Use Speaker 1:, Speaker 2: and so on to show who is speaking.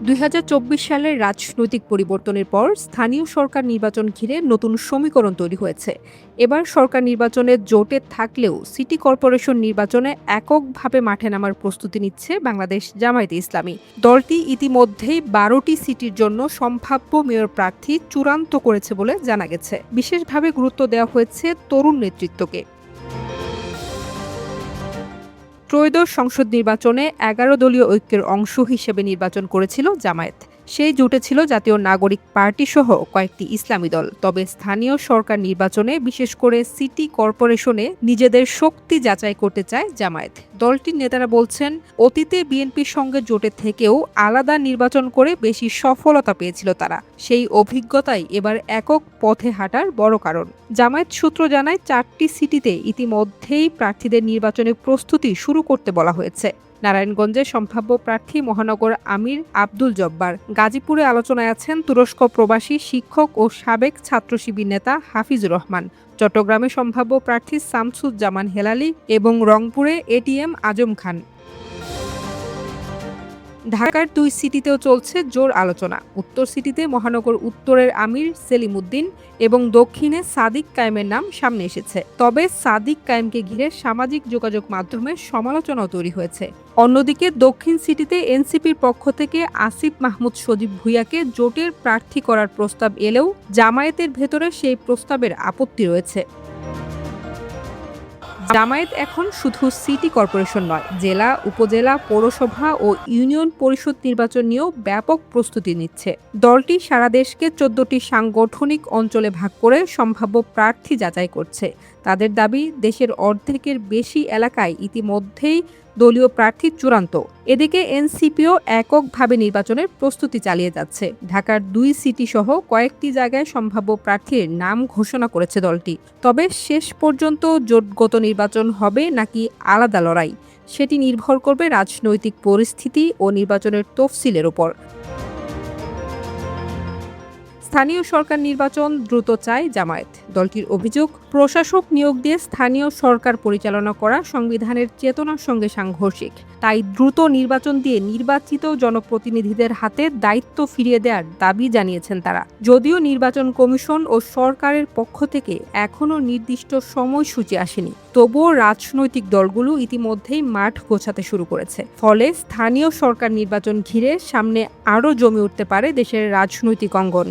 Speaker 1: ২০২৪ সালের রাজনৈতিক পরিবর্তনের পর স্থানীয় সরকার নির্বাচন ঘিরে নতুন সমীকরণ তৈরি হয়েছে। এবার সরকার নির্বাচনে জোটে থাকলেও সিটি কর্পোরেশন নির্বাচনে এককভাবে মাঠে নামার প্রস্তুতি নিচ্ছে বাংলাদেশ জামায়াতে ইসলামী। দলটি ইতিমধ্যেই ১২টি সিটির জন্য সম্ভাব্য মেয়র প্রার্থী চূড়ান্ত করেছে বলে জানা গেছে। বিশেষভাবে গুরুত্ব দেওয়া হয়েছে তরুণ নেতৃত্বকে। ত্রয়োদশ সংসদ নির্বাচনে ১১ দলীয় ঐক্যের অংশ হিসেবে নির্বাচন করেছিল জামায়াত। সেই জোটে ছিল জাতীয় নাগরিক পার্টি সহ কয়েকটি ইসলামী দল। তবে স্থানীয় সরকার নির্বাচনে, বিশেষ করে সিটি কর্পোরেশনে নিজেদের শক্তি যাচাই করতে চায় জামায়াত। দলটির নেতারা বলছেন, অতীতে বিএনপির সঙ্গে জোটে থেকেও আলাদা নির্বাচন করে বেশি সফলতা পেয়েছিল তারা। সেই অভিজ্ঞতাই এবার একক পথে হাঁটার বড় কারণ। জামায়াত সূত্র জানায়, 4টি সিটিতে ইতিমধ্যেই প্রার্থীদের নির্বাচনের প্রস্তুতি শুরু করতে বলা হয়েছে। নারায়ণগঞ্জে সম্ভাব্য প্রার্থী মহানগর আমির আব্দুল জব্বার। গাজীপুরে আলোচনায় আছেন তুরস্ক প্রবাসী শিক্ষক ও সাবেক ছাত্র শিবির নেতা হাফিজুর রহমান। চট্টগ্রামে সম্ভাব্য প্রার্থী শামসুজ্জামান হেলালি এবং রংপুরে এটিএম আজম খান। ঢাকার 2 সিটিতেও চলছে জোর আলোচনা। উত্তর সিটিতে মহানগর উত্তরের আমির সেলিম উদ্দিন এবং দক্ষিণে সাদিক কায়েমের নাম সামনে এসেছে। তবে সাদিক কায়েমকে ঘিরে সামাজিক যোগাযোগ মাধ্যমে সমালোচনাও তৈরি হয়েছে। অন্যদিকে দক্ষিণ সিটিতে এনসিপির পক্ষ থেকে আসিফ মাহমুদ সজীব ভুঁইয়াকে জোটের প্রার্থী করার প্রস্তাব এলেও জামায়াতের ভেতরে সেই প্রস্তাবের আপত্তি রয়েছে। জামায়াত এখন শুধু সিটি কর্পোরেশন নয়, জেলা, উপজেলা, পৌরসভা ও ইউনিয়ন পরিষদ নির্বাচন নিয়েও ব্যাপক প্রস্তুতি নিচ্ছে। দলটি সারা দেশকে 14টি সাংগঠনিক অঞ্চলে ভাগ করে সম্ভাব্য প্রার্থী যাচাই করছে। তাদের দাবি, দেশের অর্ধেকের বেশি এলাকায় ইতিমধ্যেই দলীয় প্রার্থী চূড়ান্ত। এদিকে এনসিপিও এককভাবে নির্বাচনের প্রস্তুতি চালিয়ে যাচ্ছে। ঢাকার 2 সিটি সহ কয়েকটি জায়গায় সম্ভাব্য প্রার্থীর নাম ঘোষণা করেছে দলটি। তবে শেষ পর্যন্ত জোটগত নির্বাচন হবে নাকি আলাদা লড়াই, সেটি নির্ভর করবে রাজনৈতিক পরিস্থিতি ও নির্বাচনের তফসিলের ওপর। স্থানীয় সরকার নির্বাচন দ্রুত চায় জামায়াত। দলটির অভিযোগ, প্রশাসক নিয়োগ দিয়ে স্থানীয় সরকার পরিচালনা করা সংবিধানের চেতনার সঙ্গে সাংঘর্ষিক। তাই দ্রুত নির্বাচন দিয়ে নির্বাচিত জনপ্রতিনিধিদের হাতে দায়িত্ব ফিরিয়ে দেওয়ার দাবি জানিয়েছেন তারা। যদিও নির্বাচন কমিশন ও সরকারের পক্ষ থেকে এখনও নির্দিষ্ট সময়সূচি আসেনি, তবুও রাজনৈতিক দলগুলো ইতিমধ্যেই মাঠ গোছাতে শুরু করেছে। ফলে স্থানীয় সরকার নির্বাচন ঘিরে সামনে আরও জমে উঠতে পারে দেশের রাজনৈতিক অঙ্গন।